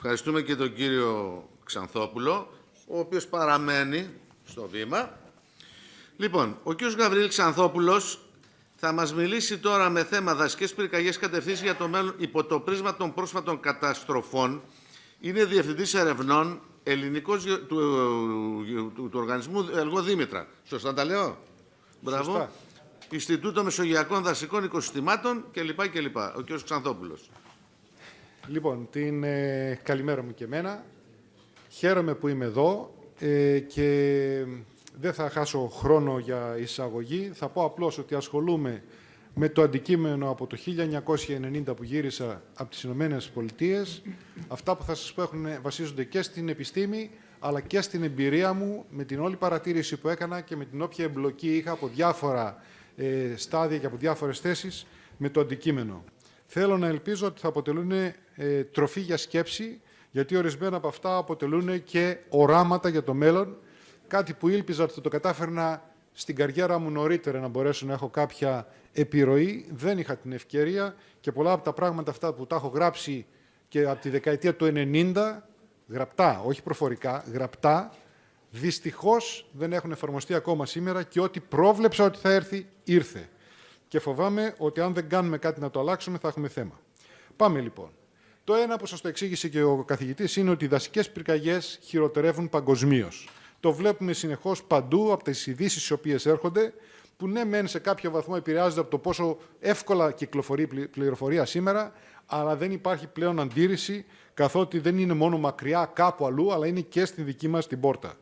Ευχαριστούμε και τον κύριο Ξανθόπουλο, ο οποίος παραμένει στο βήμα. Λοιπόν, ο κύριος Γαβριήλ Ξανθόπουλος θα μας μιλήσει τώρα με θέμα δασικές πυρκαγιές κατευθύνσεις για το μέλλον υπό το πρίσμα των πρόσφατων καταστροφών. Είναι διευθυντής ερευνών ελληνικός του οργανισμού Ελγό Δήμητρα. Σωστά τα λέω? Μπράβο. Σωστά. Ινστιτούτο Μεσογειακών Δασικών Οικοσυστημάτων κλπ. Ο κύριος Ξανθόπουλος. Λοιπόν, καλημέρα μου και εμένα. Χαίρομαι που είμαι εδώ και δεν θα χάσω χρόνο για εισαγωγή. Θα πω απλώς ότι ασχολούμαι με το αντικείμενο από το 1990 που γύρισα από τις Ηνωμένες Πολιτείες. Αυτά που θα σας πω βασίζονται και στην επιστήμη, αλλά και στην εμπειρία μου, με την όλη παρατήρηση που έκανα και με την όποια εμπλοκή είχα από διάφορα στάδια και από διάφορες θέσεις με το αντικείμενο. Θέλω να ελπίζω ότι θα αποτελούν τροφή για σκέψη, γιατί ορισμένα από αυτά αποτελούν και οράματα για το μέλλον, κάτι που ήλπιζα ότι θα το κατάφερνα στην καριέρα μου νωρίτερα να μπορέσω να έχω κάποια επιρροή. Δεν είχα την ευκαιρία και πολλά από τα πράγματα αυτά που τα έχω γράψει και από τη δεκαετία του 90, γραπτά, όχι προφορικά, γραπτά, δυστυχώς δεν έχουν εφαρμοστεί ακόμα σήμερα και ό,τι πρόβλεψα ότι θα έρθει, ήρθε. Και φοβάμαι ότι αν δεν κάνουμε κάτι να το αλλάξουμε θα έχουμε θέμα. Πάμε λοιπόν. Το ένα που σας το εξήγησε και ο καθηγητής είναι ότι οι δασικές πυρκαγιές χειροτερεύουν παγκοσμίως. Το βλέπουμε συνεχώς παντού από τις ειδήσεις οι οποίες έρχονται, που ναι μεν σε κάποιο βαθμό επηρεάζονται από το πόσο εύκολα κυκλοφορεί πληροφορία σήμερα, αλλά δεν υπάρχει πλέον αντίρρηση, καθότι δεν είναι μόνο μακριά κάπου αλλού, αλλά είναι και στη δική μας την πόρτα.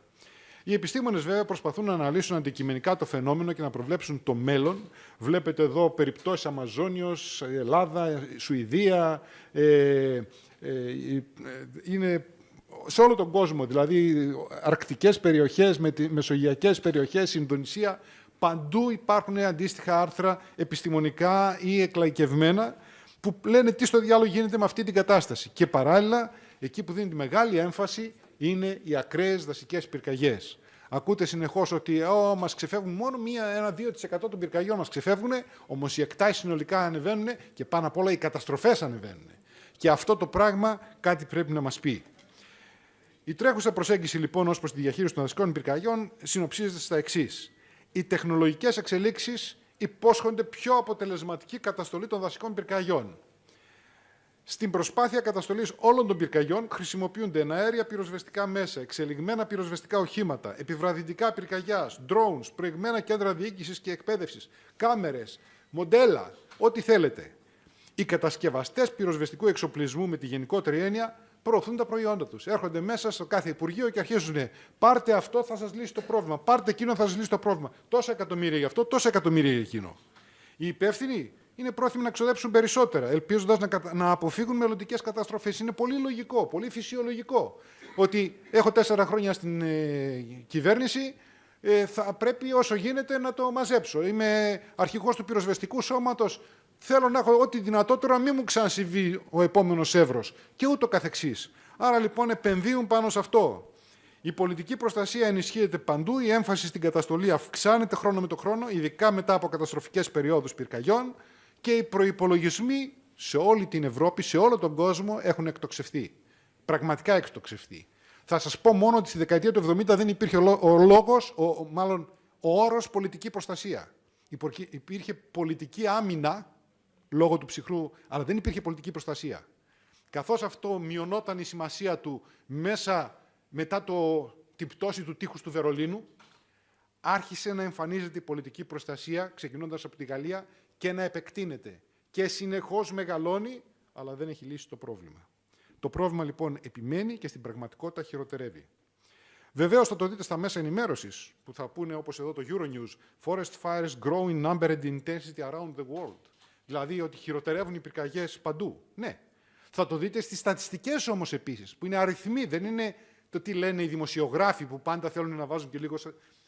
Οι επιστήμονες βέβαια προσπαθούν να αναλύσουν αντικειμενικά το φαινόμενο και να προβλέψουν το μέλλον. Βλέπετε εδώ περιπτώσεις Αμαζόνιος, Ελλάδα, Σουηδία, είναι σε όλο τον κόσμο, δηλαδή αρκτικές περιοχές, μεσογειακές περιοχές, Ινδονησία, παντού υπάρχουν αντίστοιχα άρθρα επιστημονικά ή εκλαϊκευμένα που λένε τι στο διάλογο γίνεται με αυτή την κατάσταση. Και παράλληλα, εκεί που δίνει τη μεγάλη έμφαση είναι οι ακραίες δασικές πυρκαγιές. Ακούτε συνεχώς ότι μας ξεφεύγουν μόνο 1-2% των πυρκαγιών μας ξεφεύγουν, όμως οι εκτάσεις συνολικά ανεβαίνουν και πάνω απ' όλα οι καταστροφές ανεβαίνουν. Και αυτό το πράγμα κάτι πρέπει να μας πει. Η τρέχουσα προσέγγιση λοιπόν ως προς τη διαχείριση των δασικών πυρκαγιών συνοψίζεται στα εξής. Οι τεχνολογικές εξελίξεις υπόσχονται πιο αποτελεσματική καταστολή των δασικών πυρκαγιών. Στην προσπάθεια καταστολής όλων των πυρκαγιών χρησιμοποιούνται εναέρια πυροσβεστικά μέσα, εξελιγμένα πυροσβεστικά οχήματα, επιβραδυτικά πυρκαγιάς, drones, προηγμένα κέντρα διοίκησης και εκπαίδευσης, κάμερες, μοντέλα, ό,τι θέλετε. Οι κατασκευαστές πυροσβεστικού εξοπλισμού με τη γενικότερη έννοια προωθούν τα προϊόντα τους. Έρχονται μέσα στο κάθε Υπουργείο και αρχίζουν. Πάρτε αυτό, θα σας λύσει το πρόβλημα. Πάρτε εκείνο, θα σας λύσει το πρόβλημα. Τόσα εκατομμύρια για αυτό, τόσα εκατομμύρια για εκείνο. Οι υπεύθυνοι είναι πρόθυμοι να ξοδέψουν περισσότερα, ελπίζοντας να αποφύγουν μελλοντικές καταστροφές. Είναι πολύ λογικό, πολύ φυσιολογικό. Ότι έχω 4 χρόνια στην κυβέρνηση, θα πρέπει όσο γίνεται να το μαζέψω. Είμαι αρχηγός του πυροσβεστικού σώματος. Θέλω να έχω ό,τι δυνατότερο να μην μου ξανασυμβεί ο επόμενος Εύρος και ούτω καθεξής. Άρα λοιπόν επενδύουν πάνω σε αυτό. Η πολιτική προστασία ενισχύεται παντού, η έμφαση στην καταστολή αυξάνεται χρόνο με το χρόνο, ειδικά μετά από καταστροφικές περιόδους πυρκαγιών και οι προϋπολογισμοί σε όλη την Ευρώπη, σε όλο τον κόσμο έχουν εκτοξευθεί. Πραγματικά εκτοξευθεί. Θα σας πω μόνο ότι στη δεκαετία του 70 δεν υπήρχε ο όρος πολιτική προστασία. Υπήρχε πολιτική άμυνα λόγω του ψυχρού, αλλά δεν υπήρχε πολιτική προστασία. Καθώς αυτό μειωνόταν η σημασία του μετά την πτώση του τείχους του Βερολίνου, άρχισε να εμφανίζεται η πολιτική προστασία, ξεκινώντας από τη Γαλλία, και να επεκτείνεται. Και συνεχώς μεγαλώνει, αλλά δεν έχει λύσει το πρόβλημα. Το πρόβλημα λοιπόν επιμένει και στην πραγματικότητα χειροτερεύει. Βεβαίως θα το δείτε στα μέσα ενημέρωσης, που θα πούνε όπως εδώ το Euronews, «Forest fires grow in number and intensity around the world». Δηλαδή ότι χειροτερεύουν οι πυρκαγιές παντού. Ναι. Θα το δείτε στις στατιστικές όμως επίσης, που είναι αριθμοί, δεν είναι το τι λένε οι δημοσιογράφοι που πάντα θέλουν να βάζουν και λίγο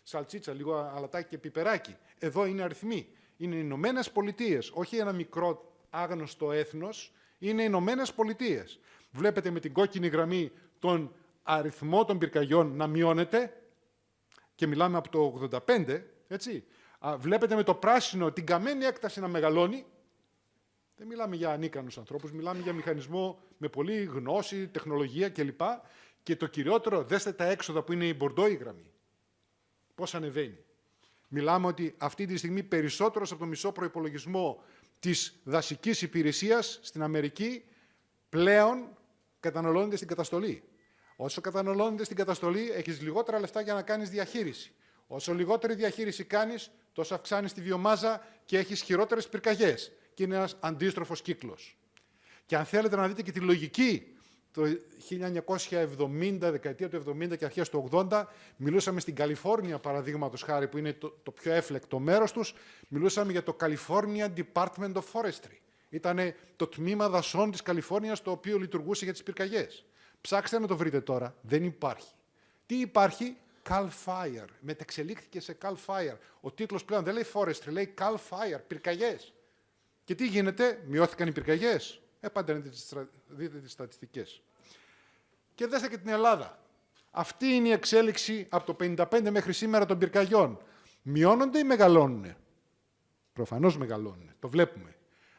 σαλτσίτσα, λίγο αλατάκι και πιπεράκι. Εδώ είναι αριθμοί. Είναι οι Ηνωμένες Πολιτείες, όχι ένα μικρό άγνωστο έθνος, είναι οι Ηνωμένες Πολιτείες. Βλέπετε με την κόκκινη γραμμή τον αριθμό των πυρκαγιών να μειώνεται και μιλάμε από το 85, έτσι. Βλέπετε με το πράσινο την καμένη έκταση να μεγαλώνει Δεν μιλάμε για ανίκανους ανθρώπους, μιλάμε για μηχανισμό με πολλή γνώση, τεχνολογία κλπ. Και το κυριότερο, δέστε τα έξοδα που είναι η μπορντόη γραμμή. Πώς ανεβαίνει. Μιλάμε ότι αυτή τη στιγμή περισσότερος από το μισό προϋπολογισμό της δασικής υπηρεσίας στην Αμερική πλέον καταναλώνεται στην καταστολή. Όσο καταναλώνεται στην καταστολή, έχεις λιγότερα λεφτά για να κάνεις διαχείριση. Όσο λιγότερη διαχείριση κάνεις, τόσο αυξάνεις τη βιομάζα και έχεις χειρότερες πυρκαγιές. Και είναι ένας αντίστροφος κύκλος. Και αν θέλετε να δείτε και τη λογική, το 1970, δεκαετία του 70 και αρχές του 80, μιλούσαμε στην Καλιφόρνια, παραδείγματος χάρη, που είναι το πιο έφλεκτο μέρος τους, μιλούσαμε για το California Department of Forestry. Ήταν το τμήμα δασών της Καλιφόρνιας, το οποίο λειτουργούσε για τις πυρκαγιές. Ψάξτε να το βρείτε τώρα. Δεν υπάρχει. Τι υπάρχει? Cal Fire. Μετεξελίχθηκε σε Cal Fire. Ο τίτλος πλέον δεν λέει Forestry, λέει Cal Fire. Πυρκαγιές. Και τι γίνεται? Μειώθηκαν οι πυρκαγιές. Πάντα δείτε τις στατιστικές. Και δέστε και την Ελλάδα. Αυτή είναι η εξέλιξη από το 55 μέχρι σήμερα των πυρκαγιών. Μειώνονται ή μεγαλώνουν? Προφανώς μεγαλώνουν. Το βλέπουμε.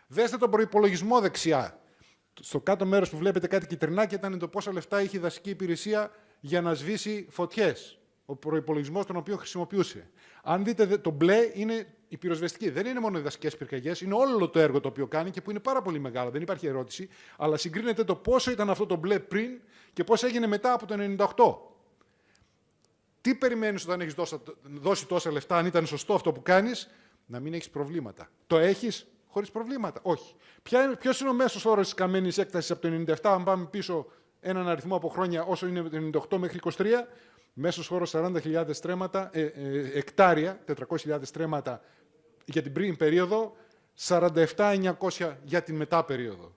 Δέστε τον προϋπολογισμό δεξιά. Στο κάτω μέρος που βλέπετε κάτι κυτρινάκι ήταν το πόσα λεφτά είχε η δασική υπηρεσία για να σβήσει φωτιές. Ο προϋπολογισμός τον οποίο χρησιμοποιούσε. Αν δείτε, το μπλε είναι η πυροσβεστική. Δεν είναι μόνο οι δασικές πυρκαγιές, είναι όλο το έργο το οποίο κάνει και που είναι πάρα πολύ μεγάλο. Δεν υπάρχει ερώτηση. Αλλά συγκρίνεται το πόσο ήταν αυτό το μπλε πριν και πώς έγινε μετά από το 98. Τι περιμένεις όταν έχεις δώσει τόσα λεφτά, αν ήταν σωστό αυτό που κάνεις? Να μην έχεις προβλήματα. Το έχεις χωρίς προβλήματα? Όχι. Ποιος είναι ο μέσος όρος της καμένης έκτασης από το 97, αν πάμε πίσω έναν αριθμό από χρόνια όσο είναι από το 98 μέχρι 23, μέσος όρος 40.000 στρέμματα, εκτάρια, 400.000 στρέμματα για την πριν περίοδο, 47.900 για την μετά περίοδο.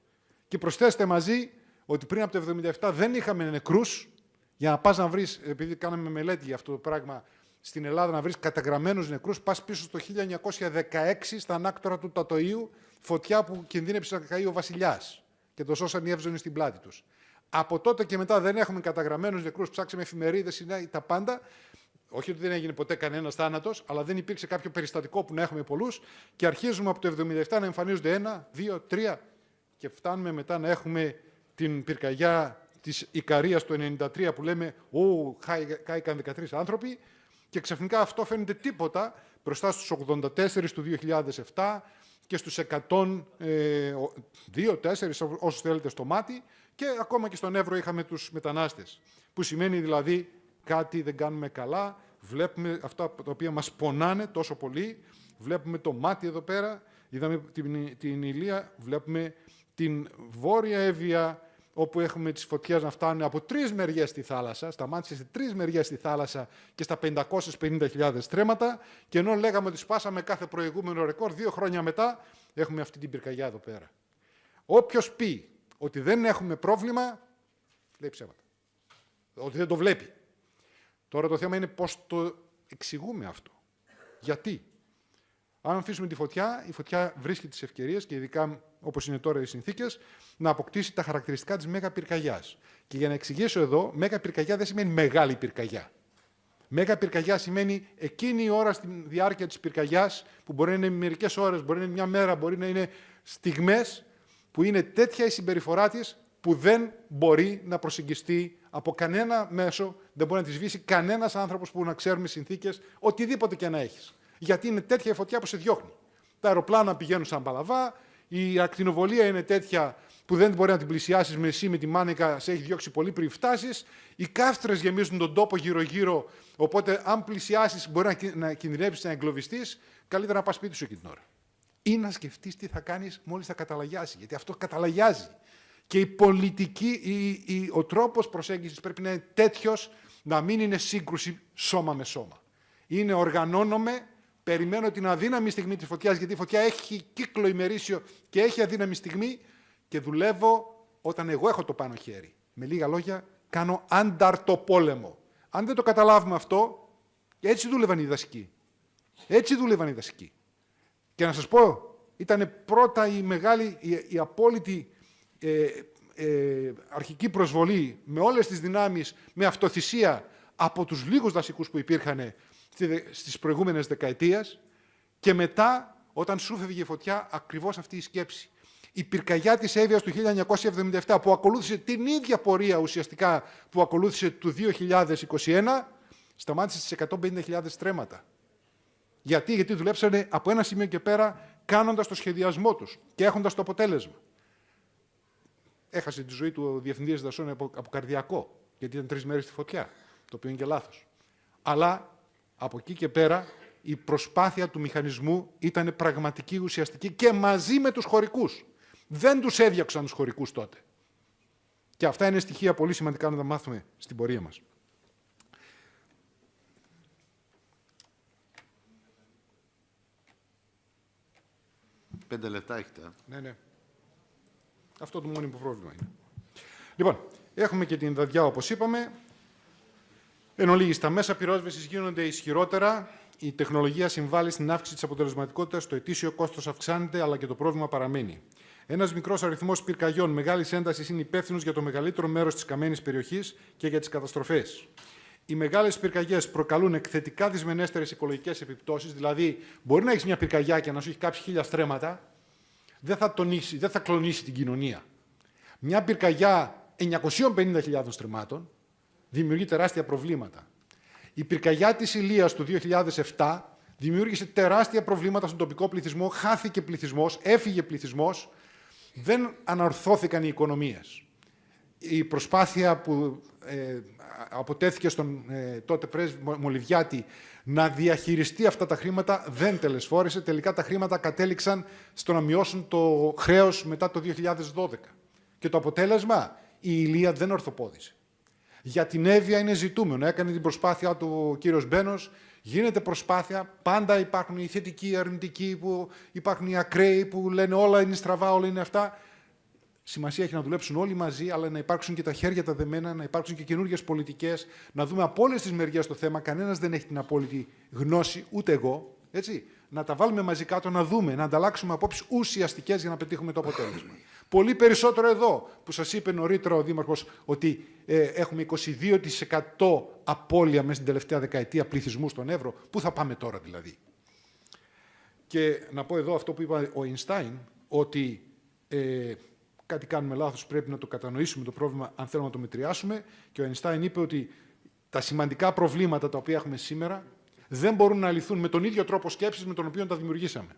Και προσθέστε μαζί ότι πριν από το 77 δεν είχαμε νεκρούς, για να πας να βρεις, επειδή κάναμε μελέτη για αυτό το πράγμα, στην Ελλάδα να βρεις καταγραμμένους νεκρούς, πας πίσω στο 1916 στα ανάκτορα του Τατοΐου, φωτιά που κινδύνεψε να καεί ο βασιλιάς και το σώσαν οι Εύζωνοι στην πλάτη τους. Από τότε και μετά δεν έχουμε καταγραμμένους νεκρούς, ψάξαμε εφημερίδες, τα πάντα. Όχι ότι δεν έγινε ποτέ κανένας θάνατος, αλλά δεν υπήρξε κάποιο περιστατικό που να έχουμε πολλούς και αρχίζουμε από το 1977 να εμφανίζονται 1, 2, 3 και φτάνουμε μετά να έχουμε την πυρκαγιά της Ικαρίας το 1993 που λέμε κάηκαν 13 άνθρωποι και ξαφνικά αυτό φαίνεται τίποτα μπροστά στους 84 του 2007 και στους 102-4 όσους θέλετε στο μάτι και ακόμα και στον Εύρο είχαμε τους μετανάστες. Που σημαίνει δηλαδή κάτι δεν κάνουμε καλά, βλέπουμε αυτά τα οποία μας πονάνε τόσο πολύ, βλέπουμε το μάτι εδώ πέρα, είδαμε την Ηλία, βλέπουμε την Βόρεια Εύβοια, όπου έχουμε τις φωτιές να φτάνουν από 3 μεριές στη θάλασσα, σταμάτησε σε 3 μεριές στη θάλασσα και στα 550.000 στρέμματα, και ενώ λέγαμε ότι σπάσαμε κάθε προηγούμενο ρεκόρ, 2 χρόνια μετά έχουμε αυτή την πυρκαγιά εδώ πέρα. Όποιος πει ότι δεν έχουμε πρόβλημα, λέει ψέματα. Ότι δεν το βλέπει. Τώρα το θέμα είναι πώς το εξηγούμε αυτό. Γιατί? Αν αφήσουμε τη φωτιά, η φωτιά βρίσκει τις ευκαιρίες και ειδικά όπως είναι τώρα οι συνθήκες, να αποκτήσει τα χαρακτηριστικά της μέγα πυρκαγιάς. Και για να εξηγήσω εδώ, μέγα πυρκαγιά δεν σημαίνει μεγάλη πυρκαγιά. Μέγα πυρκαγιά σημαίνει εκείνη η ώρα στη διάρκεια της πυρκαγιάς, που μπορεί να είναι μερικές ώρες, μπορεί να είναι μια μέρα, μπορεί να είναι στιγμές, που είναι τέτοια η συμπεριφορά της, που δεν μπορεί να προσεγγιστεί από κανένα μέσο, δεν μπορεί να τη σβήσει κανένας άνθρωπος που να ξέρουμε συνθήκες, οτιδήποτε και να έχεις. Γιατί είναι τέτοια η φωτιά που σε διώχνει. Τα αεροπλάνα πηγαίνουν σαν παλαβά, η ακτινοβολία είναι τέτοια που δεν μπορεί να την πλησιάσεις με εσύ με τη μάνικα, σε έχει διώξει πολύ πριν φτάσεις. Οι καύστρες γεμίζουν τον τόπο γύρω-γύρω, οπότε αν πλησιάσεις μπορεί να κινδυνεύσεις να εγκλωβιστείς, καλύτερα να πας σπίτι σου εκείνη την ώρα. Ή να σκεφτείς τι θα κάνεις μόλις θα καταλαγιάσει, γιατί αυτό καταλαγιάζει. Και η πολιτική, ο τρόπος προσέγγισης πρέπει να είναι τέτοιος να μην είναι σύγκρουση σώμα με σώμα. Είναι οργανώνομαι, περιμένω την αδύναμη στιγμή της φωτιάς, γιατί η φωτιά έχει κύκλο ημερήσιο και έχει αδύναμη στιγμή και δουλεύω όταν εγώ έχω το πάνω χέρι. Με λίγα λόγια, κάνω ανταρτοπόλεμο. Αν δεν το καταλάβουμε αυτό, έτσι δούλευαν οι δασικοί. Έτσι δούλευαν οι δασικοί. Και να σας πω, ήταν πρώτα η μεγάλη, η απόλυτη αρχική προσβολή με όλες τις δυνάμεις, με αυτοθυσία από τους λίγους δασικούς που υπήρχαν στις προηγούμενες δεκαετίες και μετά, όταν σου φεύγε η φωτιά, ακριβώς αυτή η σκέψη. Η πυρκαγιά της Εύβοιας του 1977 που ακολούθησε την ίδια πορεία ουσιαστικά που ακολούθησε του 2021, σταμάτησε στις 150.000 στρέμματα. Γιατί δουλέψανε από ένα σημείο και πέρα κάνοντας το σχεδιασμό τους και έχοντας το αποτέλεσμα. Έχασε τη ζωή του ο Διευθυντής Δασών από καρδιακό, γιατί ήταν 3 μέρες στη φωτιά, το οποίο είναι και λάθος. Αλλά από εκεί και πέρα η προσπάθεια του μηχανισμού ήταν πραγματική, ουσιαστική και μαζί με τους χωρικούς. Δεν τους έδιωξαν τους χωρικούς τότε. Και αυτά είναι στοιχεία πολύ σημαντικά να τα μάθουμε στην πορεία μας. Πέντε λεπτά έχετε. Ναι. Αυτό το μόνιμο πρόβλημα είναι. Λοιπόν, έχουμε και την δαδιά, όπως είπαμε. Εν ολίγης, τα μέσα πυρόσβεσης γίνονται ισχυρότερα. Η τεχνολογία συμβάλλει στην αύξηση της αποτελεσματικότητας, το ετήσιο κόστος αυξάνεται, αλλά και το πρόβλημα παραμένει. Ένας μικρός αριθμός πυρκαγιών μεγάλης έντασης είναι υπεύθυνος για το μεγαλύτερο μέρος της καμένης περιοχής και για τις καταστροφές. Οι μεγάλες πυρκαγιές προκαλούν εκθετικά δυσμενέστερες οικολογικές επιπτώσεις, δηλαδή μπορεί να έχεις μια πυρκαγιά και να σου έχει κάψει 1000 στρέμματα, δεν θα κλονίσει την κοινωνία. Μια πυρκαγιά 950.000 στρεμμάτων δημιουργεί τεράστια προβλήματα. Η πυρκαγιά της Ηλίας του 2007 δημιούργησε τεράστια προβλήματα στον τοπικό πληθυσμό, χάθηκε πληθυσμός, έφυγε πληθυσμός, δεν αναρθώθηκαν οι οικονομίες. Η προσπάθεια που αποτέθηκε στον τότε πρέσβη Μολυβιάτη να διαχειριστεί αυτά τα χρήματα δεν τελεσφόρησε. Τελικά τα χρήματα κατέληξαν στο να μειώσουν το χρέος μετά το 2012. Και το αποτέλεσμα, η Ηλία δεν ορθοπόδησε. Για την Εύβοια είναι ζητούμενο. Έκανε την προσπάθεια του ο κύριος Μπένος. Γίνεται προσπάθεια. Πάντα υπάρχουν οι θετικοί, οι αρνητικοί, υπάρχουν οι ακραίοι που λένε όλα είναι στραβά, όλα είναι αυτά. Σημασία έχει να δουλέψουν όλοι μαζί, αλλά να υπάρξουν και τα χέρια τα δεμένα, να υπάρξουν και καινούργιες πολιτικές, να δούμε από όλες τις μεριές το θέμα. Κανένας δεν έχει την απόλυτη γνώση, ούτε εγώ. Έτσι. Να τα βάλουμε μαζί κάτω, να δούμε, να ανταλλάξουμε απόψεις ουσιαστικές για να πετύχουμε το αποτέλεσμα. Πολύ περισσότερο εδώ, που σας είπε νωρίτερα ο Δήμαρχος ότι έχουμε 22% απώλεια μέσα στην τελευταία δεκαετία πληθυσμού στον Εύρο. Πού θα πάμε τώρα δηλαδή? Και να πω εδώ αυτό που είπα ο Αϊνστάιν, ότι κάτι κάνουμε λάθος, πρέπει να το κατανοήσουμε το πρόβλημα αν θέλουμε να το μετριάσουμε. Και ο Αϊνστάιν είπε ότι τα σημαντικά προβλήματα τα οποία έχουμε σήμερα δεν μπορούν να λυθούν με τον ίδιο τρόπο σκέψης με τον οποίο τα δημιουργήσαμε.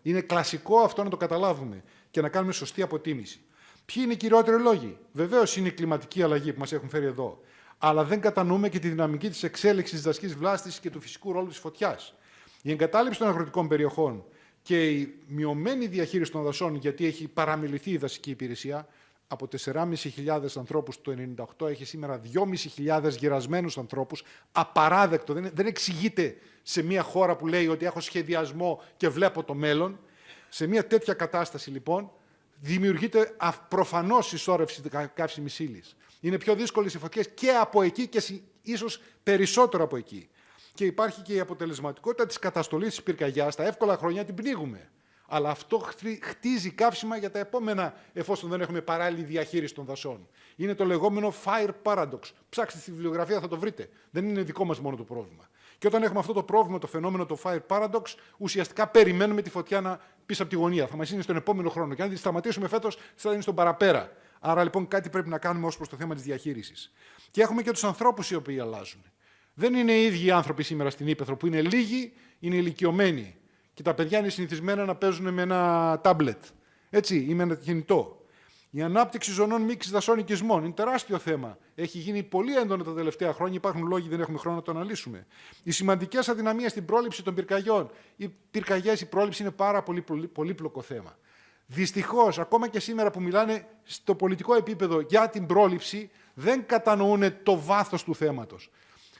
Είναι κλασικό αυτό να το καταλάβουμε και να κάνουμε σωστή αποτίμηση. Ποιοι είναι οι κυριότεροι λόγοι? Βεβαίως είναι η κλιματική αλλαγή που μας έχουν φέρει εδώ. Αλλά δεν κατανοούμε και τη δυναμική της εξέλιξης της δασικής βλάστησης και του φυσικού ρόλου της φωτιάς. Η εγκατάλειψη των αγροτικών περιοχών και η μειωμένη διαχείριση των δασών, γιατί έχει παραμιληθεί η δασική υπηρεσία, από 4.500 ανθρώπους το 1998 έχει σήμερα 2.500 γερασμένους ανθρώπους. Απαράδεκτο. Δεν εξηγείται σε μια χώρα που λέει ότι έχω σχεδιασμό και βλέπω το μέλλον. Σε μια τέτοια κατάσταση, λοιπόν, δημιουργείται προφανώς συσσόρευση καύσιμης ύλης. Είναι πιο δύσκολες οι φωτιές και από εκεί και ίσως περισσότερο από εκεί. Και υπάρχει και η αποτελεσματικότητα της καταστολής της πυρκαγιάς. Τα εύκολα χρόνια την πνίγουμε. Αλλά αυτό χτίζει καύσιμα για τα επόμενα, εφόσον δεν έχουμε παράλληλη διαχείριση των δασών. Είναι το λεγόμενο fire paradox. Ψάξτε στη βιβλιογραφία, θα το βρείτε. Δεν είναι δικό μας μόνο το πρόβλημα. Και όταν έχουμε αυτό το πρόβλημα, το φαινόμενο, το fire paradox, ουσιαστικά περιμένουμε τη φωτιά να πίσω από τη γωνία. Θα μας είναι στον επόμενο χρόνο. Και αν τη σταματήσουμε φέτος, θα είναι στον παραπέρα. Άρα λοιπόν κάτι πρέπει να κάνουμε ως προς το θέμα της διαχείρισης. Και έχουμε και τους ανθρώπους οι οποίοι αλλάζουν. Δεν είναι οι ίδιοι οι άνθρωποι σήμερα στην Ύπαιθρο, που είναι λίγοι, είναι ηλικιωμένοι. Και τα παιδιά είναι συνηθισμένα να παίζουν με ένα τάμπλετ. Έτσι, ή με ένα κινητό. Η ανάπτυξη ζωνών μίξης δασών οικισμών είναι τεράστιο θέμα. Έχει γίνει πολύ έντονο τα τελευταία χρόνια. Υπάρχουν λόγοι, δεν έχουμε χρόνο να το αναλύσουμε. Οι σημαντικές αδυναμίες στην πρόληψη των πυρκαγιών. Οι πυρκαγιές, η πρόληψη είναι πάρα πολύ πολύπλοκο θέμα. Δυστυχώς, ακόμα και σήμερα που μιλάνε στο πολιτικό επίπεδο για την πρόληψη, δεν κατανοούν το βάθος του θέματος.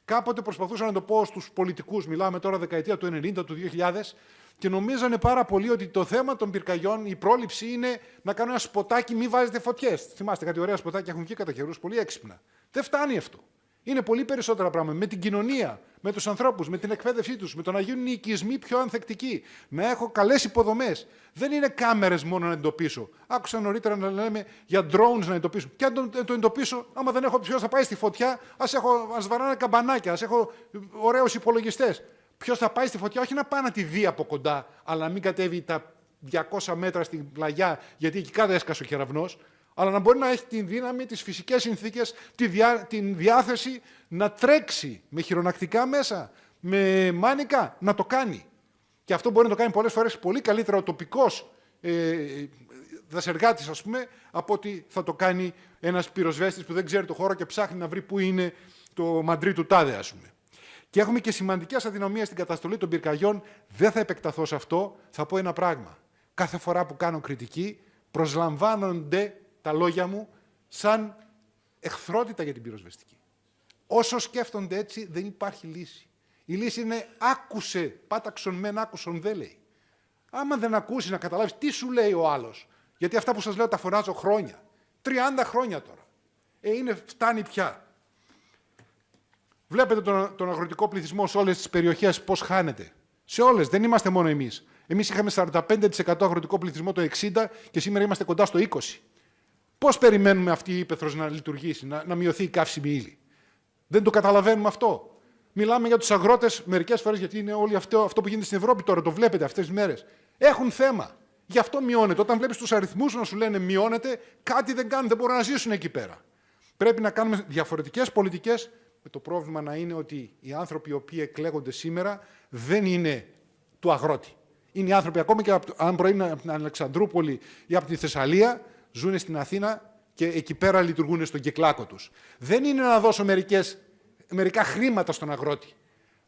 Κάποτε προσπαθούσα να το πω στους πολιτικούς, μιλάμε τώρα δεκαετία του 90, του 2000, και νομίζανε πάρα πολύ ότι το θέμα των πυρκαγιών, η πρόληψη είναι να κάνω ένα σποτάκι, μη βάζετε φωτιές. Θυμάστε, κάτι ωραία σποτάκια έχουν βγει κατά καιρούς, πολύ έξυπνα. Δεν φτάνει αυτό. Είναι πολύ περισσότερα πράγματα. Με την κοινωνία, με τους ανθρώπους, με την εκπαίδευσή τους, με το να γίνουν οι οικισμοί πιο ανθεκτικοί, να έχω καλές υποδομές. Δεν είναι κάμερες μόνο να εντοπίσω. Άκουσα νωρίτερα να λέμε για drones να εντοπίσουν. Και αν το εντοπίσω, άμα δεν έχω ποιος θα πάει στη φωτιά, ας βαράνε καμπανάκια, ας έχω ωραίους υπολογιστές. Ποιος θα πάει στη φωτιά, όχι να πάει να τη δει από κοντά, αλλά να μην κατέβει τα 200 μέτρα στην πλαγιά, γιατί εκεί κάτω έσκασε ο κεραυνός, αλλά να μπορεί να έχει τη δύναμη, τις φυσικές συνθήκες, την διάθεση να τρέξει με χειρονακτικά μέσα, με μάνικα, να το κάνει. Και αυτό μπορεί να το κάνει πολλές φορές πολύ καλύτερα ο τοπικός δασεργάτης, ας πούμε, από ότι θα το κάνει ένας πυροσβέστης που δεν ξέρει το χώρο και ψάχνει να βρει πού είναι το μαντρί του τάδε, ας πούμε. Και έχουμε και σημαντικές αδυναμίες στην καταστολή των πυρκαγιών. Δεν θα επεκταθώ σε αυτό. Θα πω ένα πράγμα. Κάθε φορά που κάνω κριτική, προσλαμβάνονται τα λόγια μου σαν εχθρότητα για την πυροσβεστική. Όσο σκέφτονται έτσι, δεν υπάρχει λύση. Η λύση είναι άκουσε, πάταξον μεν, άκουσον δε, λέει. Άμα δεν ακούσει να καταλάβεις τι σου λέει ο άλλος, γιατί αυτά που σας λέω τα φωνάζω χρόνια, 30 χρόνια τώρα, φτάνει πια. Βλέπετε τον αγροτικό πληθυσμό σε όλες τις περιοχές πώς χάνεται. Σε όλες, δεν είμαστε μόνο εμείς. Εμείς είχαμε 45% αγροτικό πληθυσμό το 60 και σήμερα είμαστε κοντά στο 20. Πώς περιμένουμε αυτή η ύπαιθρος να λειτουργήσει, να μειωθεί η καύσιμη ύλη? Δεν το καταλαβαίνουμε αυτό. Μιλάμε για τους αγρότες μερικές φορές, γιατί είναι όλο αυτό που γίνεται στην Ευρώπη τώρα, το βλέπετε αυτές τις μέρες. Έχουν θέμα. Γι' αυτό μειώνεται. Όταν βλέπεις τους αριθμούς να σου λένε μειώνεται, κάτι δεν κάνουν, δεν μπορούν να ζήσουν εκεί πέρα. Πρέπει να κάνουμε διαφορετικές πολιτικές, με το πρόβλημα να είναι ότι οι άνθρωποι οι οποίοι εκλέγονται σήμερα δεν είναι του αγρότη. Είναι οι άνθρωποι, ακόμα και αν προέρχονται από την Αλεξανδρούπολη ή από τη Θεσσαλία, ζουν στην Αθήνα και εκεί πέρα λειτουργούν στον κυκλάκο τους. Δεν είναι να δώσω μερικά χρήματα στον αγρότη,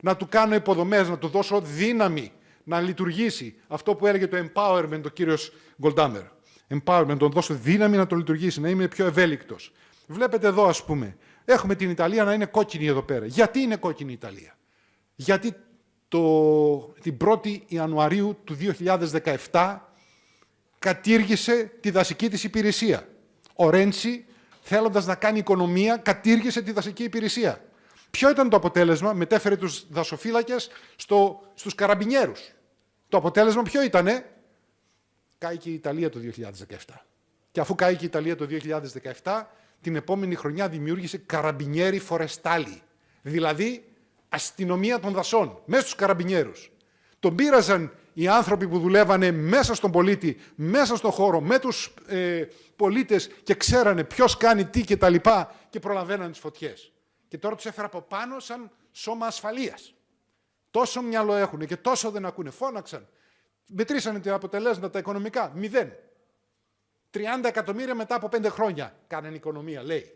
να του κάνω υποδομές, να του δώσω δύναμη να λειτουργήσει. Αυτό που έλεγε το empowerment ο κύριος Γκολντάμερ. Empowerment, να τον δώσω δύναμη να το λειτουργήσει, να είμαι πιο ευέλικτος. Βλέπετε εδώ, ας πούμε, έχουμε την Ιταλία να είναι κόκκινη εδώ πέρα. Γιατί είναι κόκκινη η Ιταλία? Γιατί την 1η Ιανουαρίου του 2017 κατήργησε τη δασική της υπηρεσία. Ο Ρέντσι, θέλοντας να κάνει οικονομία, κατήργησε τη δασική υπηρεσία. Ποιο ήταν το αποτέλεσμα? Μετέφερε τους δασοφύλακες στους καραμπινιέρους. Το αποτέλεσμα ποιο ήτανε? Κάηκε η Ιταλία το 2017. Και αφού κάηκε η Ιταλία το 2017, την επόμενη χρονιά δημιούργησε καραμπινιέρι φορεστάλι. Δηλαδή αστυνομία των δασών, μέσα στους καραμπινιέρους. Τον πείραζαν οι άνθρωποι που δουλεύανε μέσα στον πολίτη, μέσα στον χώρο, με τους πολίτες και ξέρανε ποιος κάνει τι και τα λοιπά και προλαβαίναν τις φωτιές. Και τώρα τους έφερα από πάνω σαν σώμα ασφαλείας. Τόσο μυαλό έχουν και τόσο δεν ακούνε. Φώναξαν. Μετρήσανε τα αποτελέσματα τα οικονομικά. 0. 30 εκατομμύρια μετά από 5 χρόνια κάνανε οικονομία, λέει.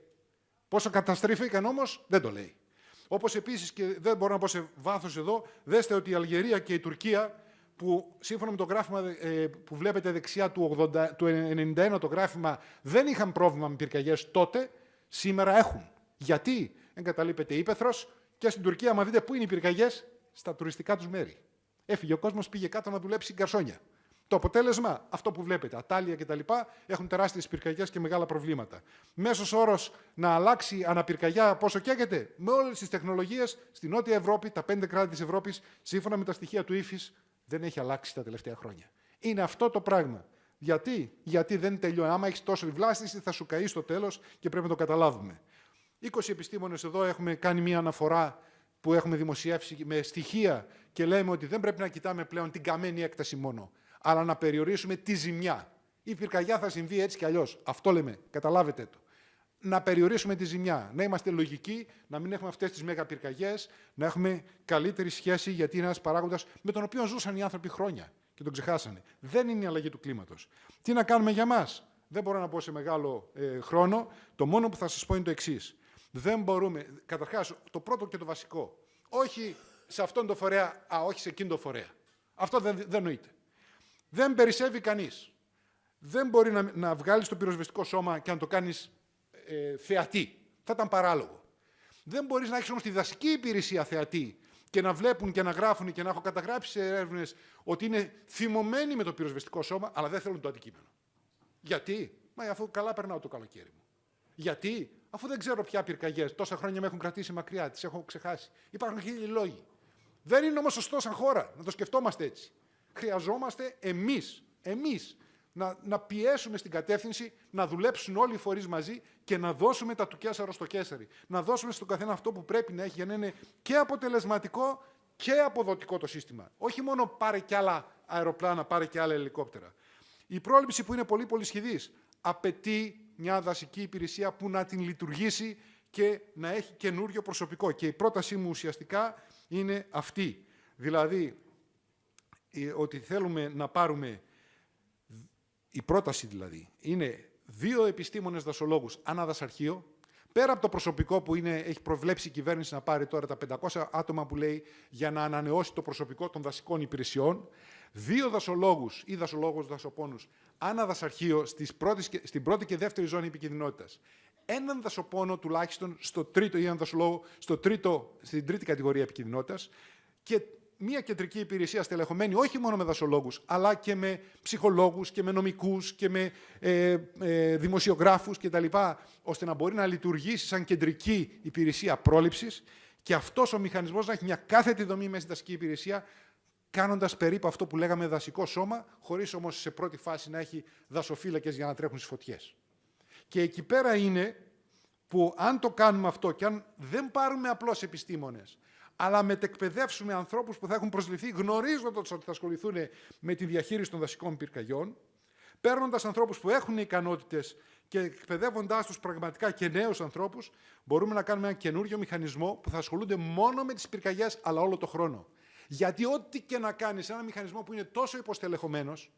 Πόσο καταστρέφηκαν όμως, δεν το λέει. Όπως επίσης, και δεν μπορώ να πω σε βάθος εδώ, δέστε ότι η Αλγερία και η Τουρκία, που σύμφωνα με το γράφημα που βλέπετε δεξιά του 91 το γράφημα, δεν είχαν πρόβλημα με πυρκαγιές τότε, σήμερα έχουν. Γιατί? Εγκαταλείπεται η ύπαιθρος και στην Τουρκία, άμα δείτε πού είναι οι πυρκαγιές, στα τουριστικά τους μέρη. Έφυγε ο κόσμος, πήγε κάτω να δουλέψει γκαρσόνια. Το αποτέλεσμα, αυτό που βλέπετε, Ατάλια κτλ. Έχουν τεράστιες πυρκαγιές και μεγάλα προβλήματα. Μέσος όρος να αλλάξει αναπυρκαγιά πόσο καίγεται? Με όλες τις τεχνολογίες στην Νότια Ευρώπη, τα 5 κράτη της Ευρώπης, σύμφωνα με τα στοιχεία του ύφης, δεν έχει αλλάξει τα τελευταία χρόνια. Είναι αυτό το πράγμα. Γιατί δεν τελειώνει. Άμα έχεις τόσο βλάστηση, θα σου καεί στο τέλος και πρέπει να το καταλάβουμε. 20 επιστήμονες εδώ έχουμε κάνει μία αναφορά που έχουμε δημοσιεύσει με στοιχεία και λέμε ότι δεν πρέπει να κοιτάμε πλέον την καμένη έκταση μόνο, αλλά να περιορίσουμε τη ζημιά. Η πυρκαγιά θα συμβεί έτσι κι αλλιώς. Αυτό λέμε. Καταλάβετε το. Να περιορίσουμε τη ζημιά. Να είμαστε λογικοί, να μην έχουμε αυτές τις μεγαπυρκαγιές, να έχουμε καλύτερη σχέση, γιατί είναι ένας παράγοντας με τον οποίο ζούσαν οι άνθρωποι χρόνια και τον ξεχάσανε. Δεν είναι η αλλαγή του κλίματος. Τι να κάνουμε για μας? Δεν μπορώ να πω σε μεγάλο χρόνο. Το μόνο που θα σας πω είναι το εξής. Δεν μπορούμε, καταρχάς, το πρώτο και το βασικό, όχι σε αυτόν τον φορέα, όχι σε εκείνον τον φορέα. Αυτό δεν νοείται. Δεν περισσεύει κανείς. Δεν μπορεί να βγάλεις το πυροσβεστικό σώμα και να το κάνεις θεατή. Θα ήταν παράλογο. Δεν μπορείς να έχεις όμως τη δασική υπηρεσία θεατή και να βλέπουν και να γράφουν και να έχω καταγράψει σε έρευνες ότι είναι θυμωμένοι με το πυροσβεστικό σώμα, αλλά δεν θέλουν το αντικείμενο. Γιατί? Αφού καλά περνάω το καλοκαίρι μου. Γιατί? Αφού δεν ξέρω πια πυρκαγιές. Τόσα χρόνια με έχουν κρατήσει μακριά, τις έχω ξεχάσει. Υπάρχουν χίλιοι λόγοι. Δεν είναι όμως σωστό σαν χώρα να το σκεφτόμαστε έτσι. Χρειαζόμαστε εμείς να πιέσουμε στην κατεύθυνση να δουλέψουν όλοι οι φορείς μαζί και να δώσουμε τα του Καίσαρο στο Καίσαρι. Να δώσουμε στον καθένα αυτό που πρέπει να έχει για να είναι και αποτελεσματικό και αποδοτικό το σύστημα. Όχι μόνο πάρε κι άλλα αεροπλάνα, πάρε κι άλλα ελικόπτερα. Η πρόληψη που είναι πολύ πολύ σχηδής απαιτεί μια δασική υπηρεσία που να την λειτουργήσει και να έχει καινούριο προσωπικό. Και η πρότασή μου ουσιαστικά είναι αυτή. Δηλαδή, ότι θέλουμε να πάρουμε, η πρόταση δηλαδή, είναι 2 επιστήμονες δασολόγους ανά δασαρχείο, πέρα από το προσωπικό που έχει προβλέψει η κυβέρνηση να πάρει τώρα τα 500 άτομα που λέει για να ανανεώσει το προσωπικό των δασικών υπηρεσιών, 2 δασολόγους ή δασολόγους δασοπόνους ανά δασαρχείο στην πρώτη και δεύτερη ζώνη επικινδυνότητας. Έναν δασοπόνο τουλάχιστον στο τρίτο ή έναν δασολόγο στην τρίτη κατηγορία επικινδυνότητας και μια κεντρική υπηρεσία στελεχωμένη όχι μόνο με δασολόγους, αλλά και με ψυχολόγους και με νομικούς και με δημοσιογράφους κτλ., ώστε να μπορεί να λειτουργήσει σαν κεντρική υπηρεσία πρόληψης και αυτός ο μηχανισμός να έχει μια κάθετη δομή μέσα στην δασική υπηρεσία, κάνοντας περίπου αυτό που λέγαμε δασικό σώμα, χωρίς όμως σε πρώτη φάση να έχει δασοφύλακες για να τρέχουν στις φωτιές. Και εκεί πέρα είναι που αν το κάνουμε αυτό και αν δεν πάρουμε απλώς επιστήμονες, αλλά μετεκπαιδεύσουμε ανθρώπους που θα έχουν προσληφθεί γνωρίζοντας ότι θα ασχοληθούν με τη διαχείριση των δασικών πυρκαγιών, παίρνοντας ανθρώπους που έχουν ικανότητες και εκπαιδεύοντάς τους πραγματικά και νέους ανθρώπους, μπορούμε να κάνουμε ένα καινούριο μηχανισμό που θα ασχολούνται μόνο με τις πυρκαγιές, αλλά όλο το χρόνο. Γιατί ό,τι και να κάνεις σε ένα μηχανισμό που είναι τόσο υποστελεχωμένος,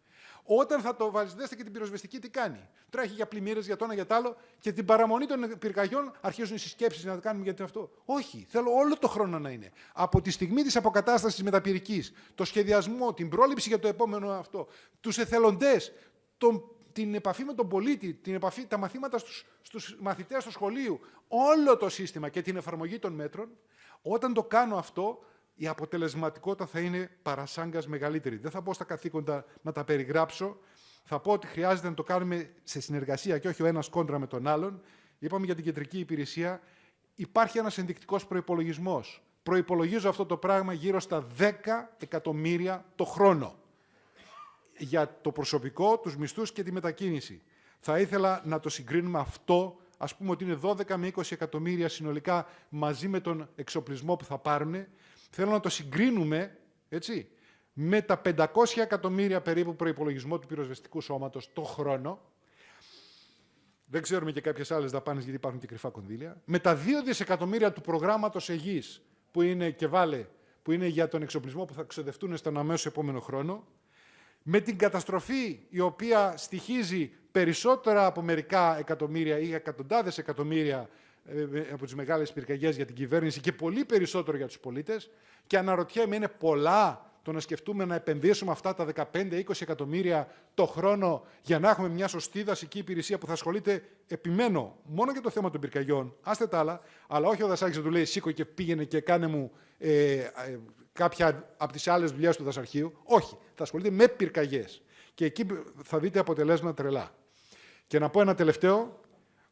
όταν θα το βάλεις, δέστε και την πυροσβεστική τι κάνει. Τρέχει για πλημμύρες, για το ένα, για το άλλο, και την παραμονή των πυρκαγιών αρχίζουν οι συσκέψεις να το κάνουμε γιατί αυτό. Όχι, θέλω όλο το χρόνο να είναι. Από τη στιγμή της αποκατάστασης μεταπυρικής, το σχεδιασμό, την πρόληψη για το επόμενο αυτό, τους εθελοντές, την επαφή με τον πολίτη, τα μαθήματα στους μαθητές του σχολείου, όλο το σύστημα και την εφαρμογή των μέτρων, όταν το κάνω αυτό, η αποτελεσματικότητα θα είναι παρασάγκας μεγαλύτερη. Δεν θα μπω στα καθήκοντα να τα περιγράψω. Θα πω ότι χρειάζεται να το κάνουμε σε συνεργασία και όχι ο ένας κόντρα με τον άλλον. Είπαμε για την κεντρική υπηρεσία. Υπάρχει ένας ενδεικτικός προϋπολογισμός. Προϋπολογίζω αυτό το πράγμα γύρω στα 10 εκατομμύρια το χρόνο. Για το προσωπικό, τους μισθούς και τη μετακίνηση. Θα ήθελα να το συγκρίνουμε αυτό. Ας πούμε ότι είναι 12 με 20 εκατομμύρια συνολικά μαζί με τον εξοπλισμό που θα πάρουν. Θέλω να το συγκρίνουμε, έτσι, με τα 500 εκατομμύρια περίπου προϋπολογισμό του πυροσβεστικού σώματος το χρόνο. Δεν ξέρουμε και κάποιες άλλες δαπάνες γιατί υπάρχουν και κρυφά κονδύλια. Με τα 2 δισεκατομμύρια του προγράμματος Αιγής, που είναι και βάλε, που είναι για τον εξοπλισμό που θα ξοδευτούν στον αμέσως επόμενο χρόνο. Με την καταστροφή η οποία στοιχίζει περισσότερα από μερικά εκατομμύρια ή εκατοντάδες εκατομμύρια από τις μεγάλες πυρκαγιές για την κυβέρνηση και πολύ περισσότερο για τους πολίτες. Και αναρωτιέμαι, είναι πολλά το να σκεφτούμε να επενδύσουμε αυτά τα 15-20 εκατομμύρια το χρόνο για να έχουμε μια σωστή δασική υπηρεσία που θα ασχολείται, επιμένω, μόνο για το θέμα των πυρκαγιών, άστε τα άλλα, αλλά όχι ο δασάρχης να του λέει σήκω και πήγαινε και κάνε μου κάποια από τις άλλες δουλειές του δασαρχείου. Όχι, θα ασχολείται με πυρκαγιές. Και εκεί θα δείτε αποτελέσματα τρελά. Και να πω ένα τελευταίο,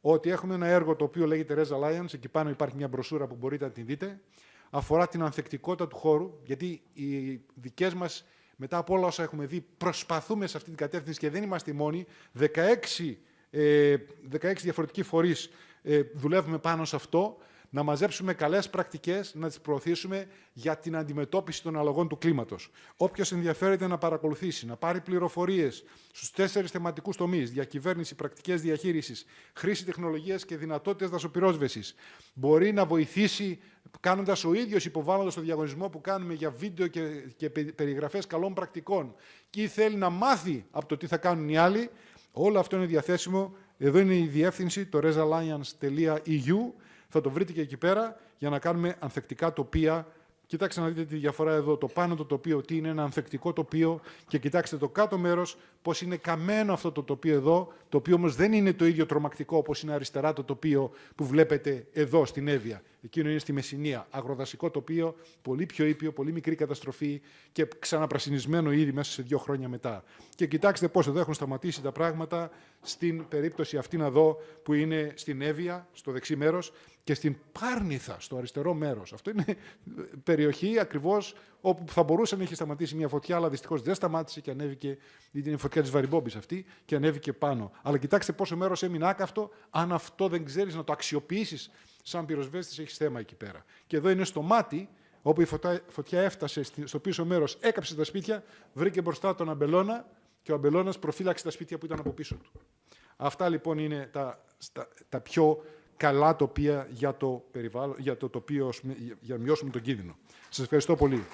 ότι έχουμε ένα έργο το οποίο λέγεται Reza Alliance, εκεί πάνω υπάρχει μια μπροσούρα που μπορείτε να την δείτε, αφορά την ανθεκτικότητα του χώρου, γιατί οι δικές μας, μετά από όλα όσα έχουμε δει, προσπαθούμε σε αυτή την κατεύθυνση και δεν είμαστε οι μόνοι. 16 διαφορετικοί φορείς δουλεύουμε πάνω σε αυτό, να μαζέψουμε καλές πρακτικές, να τις προωθήσουμε για την αντιμετώπιση των αλλαγών του κλίματος. Όποιος ενδιαφέρεται να παρακολουθήσει, να πάρει πληροφορίες στους 4 θεματικούς τομείς, διακυβέρνηση, πρακτικές διαχείρισης, χρήση τεχνολογίας και δυνατότητες δασοπυρόσβεσης, μπορεί να βοηθήσει κάνοντας ο ίδιος, υποβάλλοντας το διαγωνισμό που κάνουμε για βίντεο και περιγραφές καλών πρακτικών και θέλει να μάθει από το τι θα κάνουν οι άλλοι, όλο αυτό είναι διαθέσιμο. Εδώ είναι η διεύθυνση, το rezalliance.eu. Θα το βρείτε και εκεί πέρα για να κάνουμε ανθεκτικά τοπία. Κοιτάξτε να δείτε τη διαφορά εδώ. Το πάνω το τοπίο, τι είναι ένα ανθεκτικό τοπίο, και κοιτάξτε το κάτω μέρος, πώς είναι καμένο αυτό το τοπίο εδώ, το οποίο όμως δεν είναι το ίδιο τρομακτικό όπως είναι αριστερά το τοπίο που βλέπετε εδώ στην Εύβοια. Εκείνο είναι στη Μεσσηνία. Αγροδασικό τοπίο, πολύ πιο ήπιο, πολύ μικρή καταστροφή και ξαναπρασινισμένο ήδη μέσα σε 2 χρόνια μετά. Και κοιτάξτε πώς εδώ έχουν σταματήσει τα πράγματα στην περίπτωση αυτή να δω που είναι στην Εύβοια, στο δεξί μέρος, και στην Πάρνηθα, στο αριστερό μέρος. Αυτό είναι περιοχή ακριβώς όπου θα μπορούσε να έχει σταματήσει μια φωτιά, αλλά δυστυχώς δεν σταμάτησε και ανέβηκε. Είναι η φωτιά της Βαριμπόμπης αυτή και ανέβηκε πάνω. Αλλά κοιτάξτε πόσο μέρος έμεινε άκαυτο. Αν αυτό δεν ξέρεις να το αξιοποιήσεις σαν πυροσβέστης, έχεις θέμα εκεί πέρα. Και εδώ είναι στο μάτι, όπου η φωτιά έφτασε στο πίσω μέρος, έκαψε τα σπίτια, βρήκε μπροστά τον αμπελώνα και ο αμπελώνας προφύλαξε τα σπίτια που ήταν από πίσω του. Αυτά λοιπόν είναι τα πιο καλά τοπία για το περιβάλλον, για το τοπίο, για να μειώσουμε τον κίνδυνο. Σας ευχαριστώ πολύ.